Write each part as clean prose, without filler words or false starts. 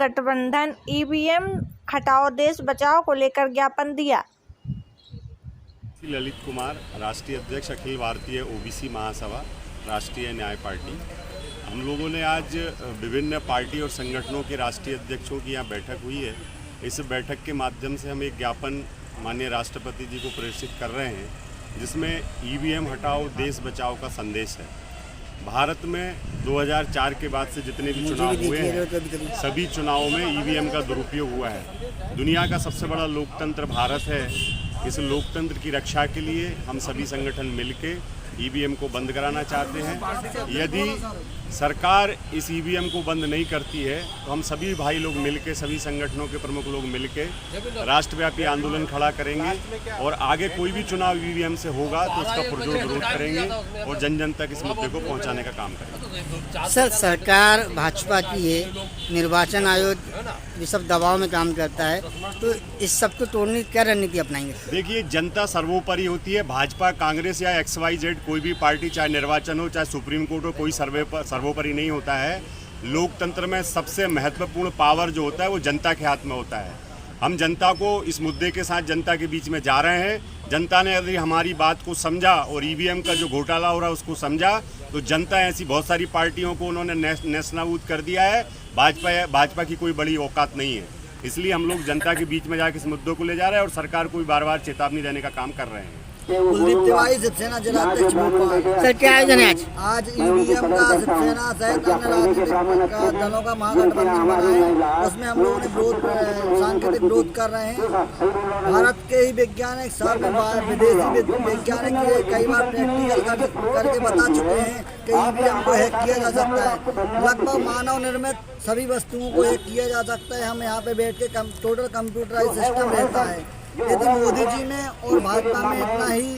महागठबंधन EVM हटाओ देश बचाओ को लेकर ज्ञापन दिया। ललित कुमार, राष्ट्रीय अध्यक्ष अखिल भारतीय ओबीसी महासभा राष्ट्रीय न्याय पार्टी। हम लोगों ने आज विभिन्न पार्टी और संगठनों के राष्ट्रीय अध्यक्षों की यहाँ बैठक हुई है। इस बैठक के माध्यम से हम एक ज्ञापन माननीय राष्ट्रपति जी को प्रेषित कर रहे हैं, जिसमें ईवीएम हटाओ देश बचाओ का संदेश है। भारत में 2004 के बाद से जितने भी चुनाव हुए हैं, सभी चुनावों में ईवीएम का दुरुपयोग हुआ है। दुनिया का सबसे बड़ा लोकतंत्र भारत है। इस लोकतंत्र की रक्षा के लिए हम सभी संगठन मिलके ईवीएम को बंद कराना चाहते हैं। यदि सरकार इस ईवीएम को बंद नहीं करती है तो हम सभी भाई लोग मिलके, सभी संगठनों के प्रमुख लोग मिलके राष्ट्रव्यापी आंदोलन खड़ा करेंगे और आगे कोई भी चुनाव ईवीएम से होगा तो उसका पुरजोर विरोध करेंगे और जन जन तक इस मुद्दे को पहुंचाने का काम करेंगे। सर, सरकार भाजपा की है, निर्वाचन आयोग ये सब दबाव में काम करता है, तो इस सब को तोड़ने की क्या रणनीति अपनाएंगे? देखिए, जनता सर्वोपरि होती है। भाजपा, कांग्रेस या XYZ कोई भी पार्टी, चाहे निर्वाचन हो चाहे सुप्रीम कोर्ट हो, कोई सर्वोपरि नहीं होता है। लोकतंत्र में सबसे महत्वपूर्ण पावर जो होता है वो जनता के हाथ में होता है। हम जनता को इस मुद्दे के साथ जनता के बीच में जा रहे हैं। जनता ने यदि हमारी बात को समझा और ईवीएम का जो घोटाला हो रहा है उसको समझा, तो जनता ऐसी बहुत सारी पार्टियों को उन्होंने नेस्तनाबूद कर दिया है। भाजपा की कोई बड़ी औकात नहीं है। इसलिए हम लोग जनता के बीच में जाकर इस मुद्दे को ले जा रहे हैं और सरकार को भी बार-बार चेतावनी देने का काम कर रहे हैं। कुलदीप तिवारी, शिवसेना जिलाध्यक्ष भोपाल। सर, क्या आयोजन है आज ईवीएम का शिवसेना सहित अन्य राजनीतिक दलों का महागठबंधन बना है। उसमें हम लोगों ने सांकेतिक विरोध कर रहे हैं। भारत के ही वैज्ञानिक, साथ में विदेशी वैज्ञानिक कई बार प्रैक्टिकल करके बता चुके हैं कि ईवीएम को हैक किया जा सकता है। लगभग मानव निर्मित सभी वस्तुओं को हैक किया जा सकता है। हम यहाँ पे बैठ के टोटल कंप्यूटराइज सिस्टम रहता है। यदि मोदी जी में और भाजपा में इतना ही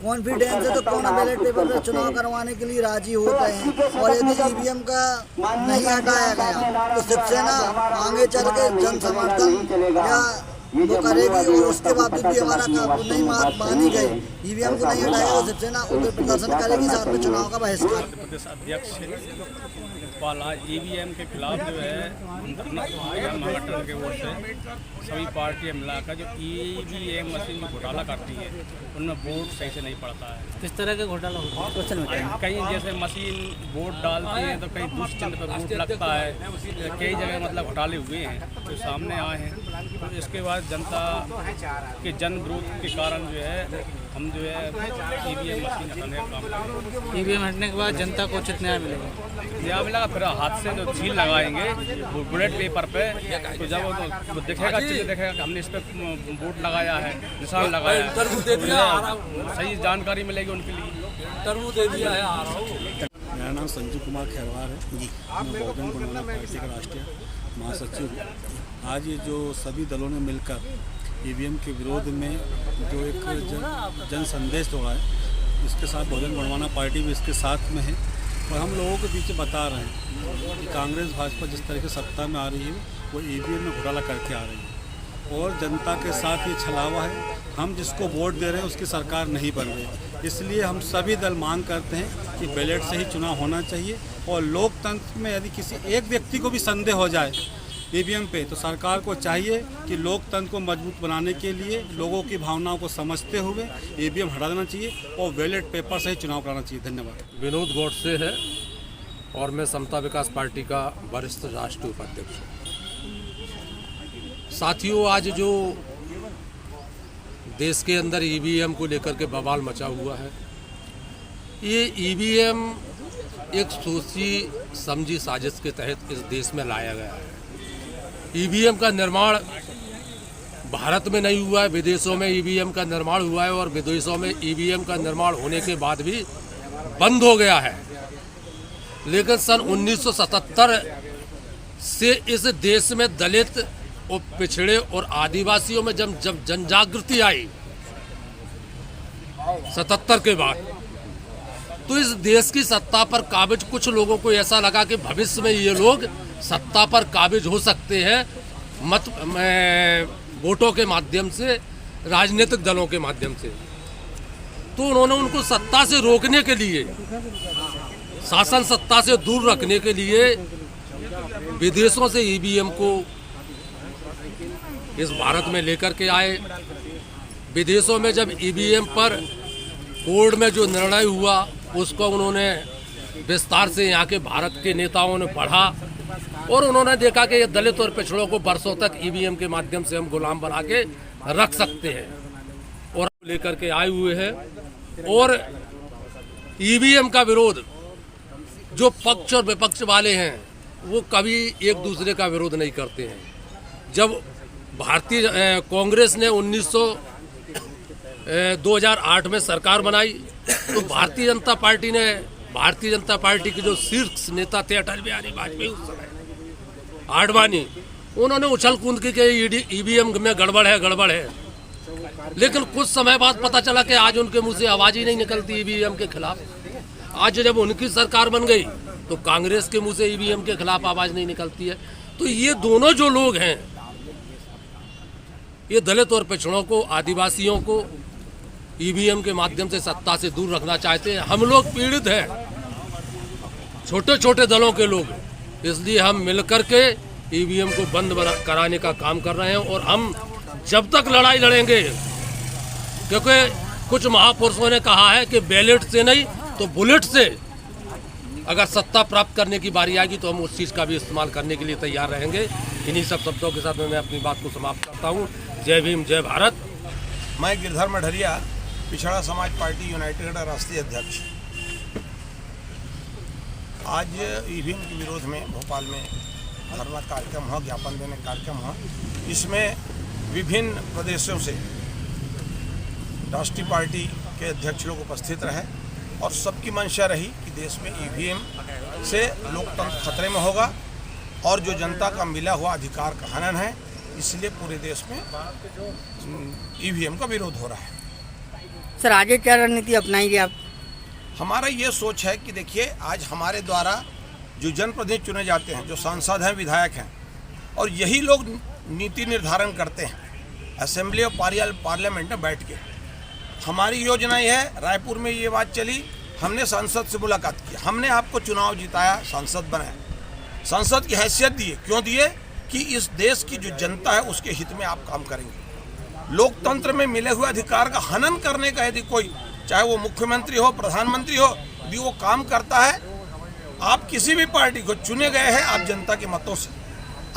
कॉन्फिडेंस है तो कौन बैलेट पेपर पर चुनाव करवाने के लिए राजी होते हैं। और यदि ईवीएम का नहीं हटाया गया तो शिवसेना आगे चल के जन समर्थन या वो करेगी और उसके बावजूद भी हमारा नहीं बात मानी गई, ईवीएम को नहीं हटाया तो शिवसेना उग्र प्रदर्शन करेगी, साथ में चुनाव का बहिष्कार। प्रदेश अध्यक्ष भोपाल आज ईवीएम के खिलाफ जो है महागठबंधन के ओर से सभी पार्टियां मिलाकर जो ईवीएम मशीन में घोटाला करती है उनमें वोट सही से नहीं पड़ता है। किस तरह के घोटाला होता है? कहीं जैसे मशीन वोट डालती है तो कहीं दूसरे चिन्ह पर वोट लगता है। कई जगह मतलब घोटाले हुए हैं तो सामने आए हैं। तो इसके बाद जनता के जन विरोध के कारण जो है हम जो है ईवीएम मशीन हटाने का काम करेंगे। ईवीएम हटने के बाद जनता को उचित न्याय मिलेगा? न्याय मिलेगा, फिर हाथ से जो सील लगाएंगे वो बुलेट पेपर पे, तो जब वो दिखेगा, चिन्ह दिखेगा कि हमने इस पर वोट लगाया है, निशान लगाया है, तो सही जानकारी मिलेगी उनके लिए। मेरा नाम संजीव कुमार खैरवार है जी। मैं बहुजन गणना पार्टी का राष्ट्रीय महासचिव हूँ। आज ये जो सभी दलों ने मिलकर ईवीएम के विरोध में जो एक जन संदेश तोड़ा है, इसके साथ बहुजन गणना पार्टी भी इसके साथ में है। और हम लोगों के बीच बता रहे हैं कि कांग्रेस भाजपा जिस तरह की सत्ता में आ रही है वो ईवीएम में घोटाला करके आ रही है और जनता के साथ ये छलावा है। हम जिसको वोट दे रहे हैं उसकी सरकार नहीं बन रही। इसलिए हम सभी दल मांग करते हैं कि बैलेट से ही चुनाव होना चाहिए और लोकतंत्र में यदि किसी एक व्यक्ति को भी संदेह हो जाए ईवीएम पे तो सरकार को चाहिए कि लोकतंत्र को मजबूत बनाने के लिए लोगों की भावनाओं को समझते हुए ईवीएम हटा देना चाहिए और बैलेट पेपर से ही चुनाव कराना चाहिए। धन्यवाद। विनोद गोडसे है और मैं समता विकास पार्टी का वरिष्ठ राष्ट्रीय उपाध्यक्ष हूँ। साथियों, आज जो देश के अंदर ईवीएम को लेकर के बवाल मचा हुआ है, ये ईवीएम एक सोची समझी साजिश के तहत इस देश में लाया गया है। ईवीएम का निर्माण भारत में नहीं हुआ है, विदेशों में ईवीएम का निर्माण हुआ है और विदेशों में ईवीएम का निर्माण होने के बाद भी बंद हो गया है। लेकिन सन 1977 से इस देश में दलित और पिछड़े और आदिवासियों में जब जनजागृति आई 77 के बाद, तो इस देश की सत्ता पर काबिज कुछ लोगों को ऐसा लगा कि भविष्य में ये लोग सत्ता पर काबिज हो सकते हैं वोटों के माध्यम से, राजनीतिक दलों के माध्यम से। तो उन्होंने उनको सत्ता से रोकने के लिए, शासन सत्ता से दूर रखने के लिए विदेशों से ईवीएम को इस भारत में लेकर के आए। विदेशों में जब ईवीएम पर कोर्ट में जो निर्णय हुआ उसको उन्होंने विस्तार से यहाँ के भारत के नेताओं ने पढ़ा और उन्होंने देखा कि ये दलित और पिछड़ों को वर्षों तक ईवीएम के माध्यम से हम गुलाम बना के रख सकते हैं और लेकर के आए हुए हैं। और ईवीएम का विरोध जो पक्ष और विपक्ष वाले हैं वो कभी एक दूसरे का विरोध नहीं करते हैं। जब भारतीय कांग्रेस ने 2008 में सरकार बनाई तो भारतीय जनता पार्टी के जो शीर्ष नेता थे अटल बिहारी वाजपेयी उस समय आडवाणी, उन्होंने उछल कूद की ईवीएम में गड़बड़ है। लेकिन कुछ समय बाद पता चला कि आज उनके मुंह से आवाज ही नहीं निकलती ईवीएम के खिलाफ। आज जब उनकी सरकार बन गई तो कांग्रेस के मुंह से ईवीएम के खिलाफ आवाज नहीं निकलती है। तो ये दोनों जो लोग हैं ये दलित और पिछड़ों को, आदिवासियों को ईवीएम के माध्यम से सत्ता से दूर रखना चाहते हैं। हम लोग पीड़ित हैं, छोटे छोटे दलों के लोग, इसलिए हम मिलकर के ईवीएम को बंद कराने का काम कर रहे हैं। और हम जब तक लड़ाई लड़ेंगे, क्योंकि कुछ महापुरुषों ने कहा है कि बैलेट से नहीं तो बुलेट से अगर सत्ता प्राप्त करने की बारी आएगी तो हम उस चीज़ का भी इस्तेमाल करने के लिए तैयार रहेंगे। इन्हीं सब शब्दों के साथ मैं अपनी बात को समाप्त करता हूँ। जय भीम, जय भारत। मैं गिरधर मढ़रिया, पिछड़ा समाज पार्टी यूनाइटेड का राष्ट्रीय अध्यक्ष। आज ईवीएम के विरोध में भोपाल में धरना कार्यक्रम हुआ, ज्ञापन देने कार्यक्रम हुआ। इसमें विभिन्न प्रदेशों से राष्ट्रीय पार्टी के अध्यक्ष लोग उपस्थित रहे और सबकी मंशा रही कि देश में ईवीएम से लोकतंत्र खतरे में होगा और जो जनता का मिला हुआ अधिकार का हनन है, इसलिए पूरे देश में ईवीएम का विरोध हो रहा है। सर आगे क्या रणनीति अपनाएंगे आप? हमारा ये सोच है कि देखिए, आज हमारे द्वारा जो जनप्रतिनिधि चुने जाते हैं, जो सांसद हैं, विधायक हैं, और यही लोग नीति निर्धारण करते हैं असेंबली और पार्लियामेंट में बैठ के। हमारी योजना ये है, रायपुर में ये बात चली, हमने सांसद से मुलाकात की, हमने आपको चुनाव जिताया, सांसद बनाया, सांसद की हैसियत दिए। क्यों दिए? कि इस देश की जो जनता है उसके हित में आप काम करेंगे। लोकतंत्र में मिले हुए अधिकार का हनन करने का यदि कोई, चाहे वो मुख्यमंत्री हो, प्रधानमंत्री हो, यदि वो काम करता है, आप किसी भी पार्टी को चुने गए हैं, आप जनता के मतों से,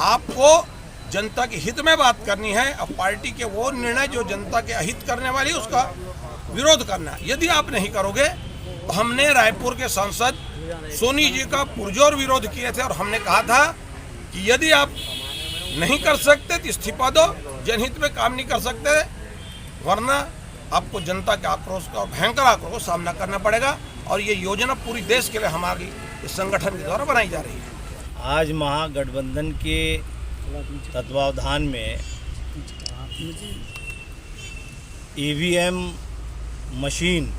आपको जनता के हित में बात करनी है। अब पार्टी के वो निर्णय जो जनता के अहित करने वाली, उसका विरोध करना है। यदि आप नहीं करोगे तो हमने रायपुर के सांसद सोनी जी का पुरजोर विरोध किए थे और हमने कहा था कि यदि आप नहीं कर सकते तो इस्तीफा दो, जनहित में काम नहीं कर सकते, वरना आपको जनता के आक्रोश का, भयंकर आक्रोश का सामना करना पड़ेगा। और ये योजना पूरी देश के लिए हमारी इस संगठन के द्वारा बनाई जा रही है। आज महागठबंधन के तत्वावधान में ईवीएम मशीन,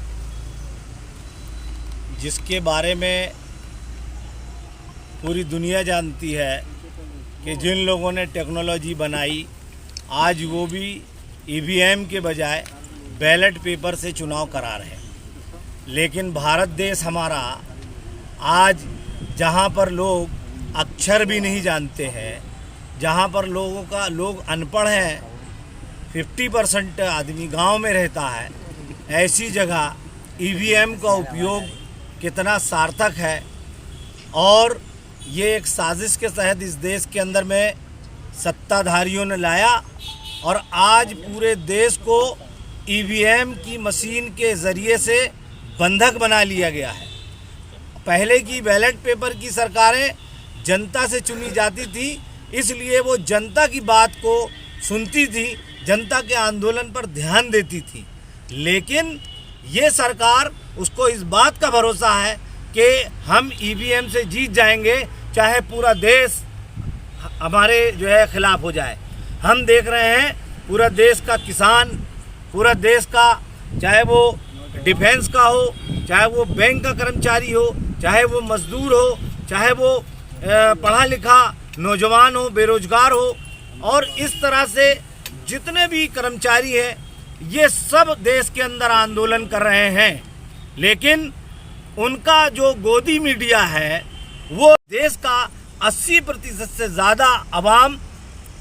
जिसके बारे में पूरी दुनिया जानती है कि जिन लोगों ने टेक्नोलॉजी बनाई, आज वो भी ईवीएम के बजाय बैलेट पेपर से चुनाव करा रहे हैं। लेकिन भारत देश हमारा आज, जहाँ पर लोग अक्षर भी नहीं जानते हैं, जहाँ पर लोग अनपढ़ हैं, 50% आदमी गांव में रहता है, ऐसी जगह ईवीएम का उपयोग कितना सार्थक है। और ये एक साजिश के तहत इस देश के अंदर में सत्ताधारियों ने लाया और आज पूरे देश को ईवीएम की मशीन के ज़रिए से बंधक बना लिया गया है। पहले की बैलेट पेपर की सरकारें जनता से चुनी जाती थी, इसलिए वो जनता की बात को सुनती थी, जनता के आंदोलन पर ध्यान देती थी। लेकिन ये सरकार, उसको इस बात का भरोसा है कि हम ईवीएम से जीत जाएंगे, चाहे पूरा देश हमारे जो है खिलाफ हो जाए। हम देख रहे हैं पूरा देश का किसान, पूरा देश का, चाहे वो डिफेंस का हो, चाहे वो बैंक का कर्मचारी हो, चाहे वो मजदूर हो, चाहे वो पढ़ा लिखा नौजवान हो, बेरोजगार हो, और इस तरह से जितने भी कर्मचारी हैं, ये सब देश के अंदर आंदोलन कर रहे हैं। लेकिन उनका जो गोदी मीडिया है वो देश का 80% से ज़्यादा आवाम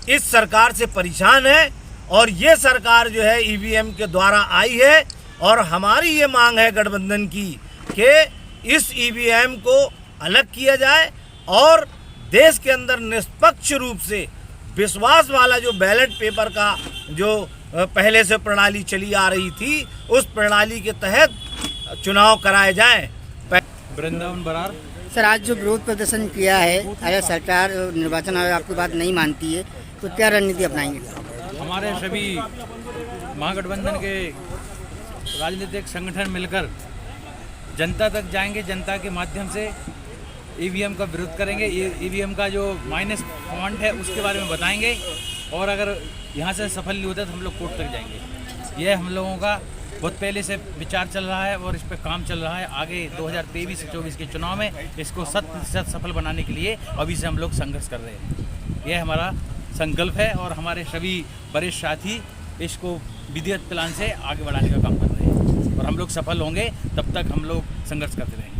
इस सरकार से परेशान है और ये सरकार जो है ईवीएम के द्वारा आई है। और हमारी ये मांग है गठबंधन की कि इस ईवीएम को अलग किया जाए और देश के अंदर निष्पक्ष रूप से विश्वास वाला जो बैलेट पेपर का जो पहले से प्रणाली चली आ रही थी उस प्रणाली के तहत चुनाव कराए जाएं। वृंदावन बरार। सर, आज जो विरोध प्रदर्शन किया है, अगर सरकार निर्वाचन आयोग आपकी बात नहीं मानती है तो क्या रणनीति अपनाएंगे? हमारे सभी महागठबंधन के राजनीतिक संगठन मिलकर जनता तक जाएंगे, जनता के माध्यम से ईवीएम का विरोध करेंगे। ईवीएम का जो माइनस पॉइंट है उसके बारे में बताएंगे और अगर यहाँ से सफल नहीं होता तो हम लोग कोर्ट तक जाएंगे। ये हम लोगों का बहुत पहले से विचार चल रहा है और इस पर काम चल रहा है। आगे 2023-24 के चुनाव में इसको 100% सफल बनाने के लिए अभी से हम लोग संघर्ष कर रहे हैं। यह हमारा संकल्प है और हमारे सभी वरिष्ठ साथी इसको विधिवत प्लान से आगे बढ़ाने का काम कर रहे हैं और हम लोग सफल होंगे तब तक हम लोग संघर्ष करते रहेंगे।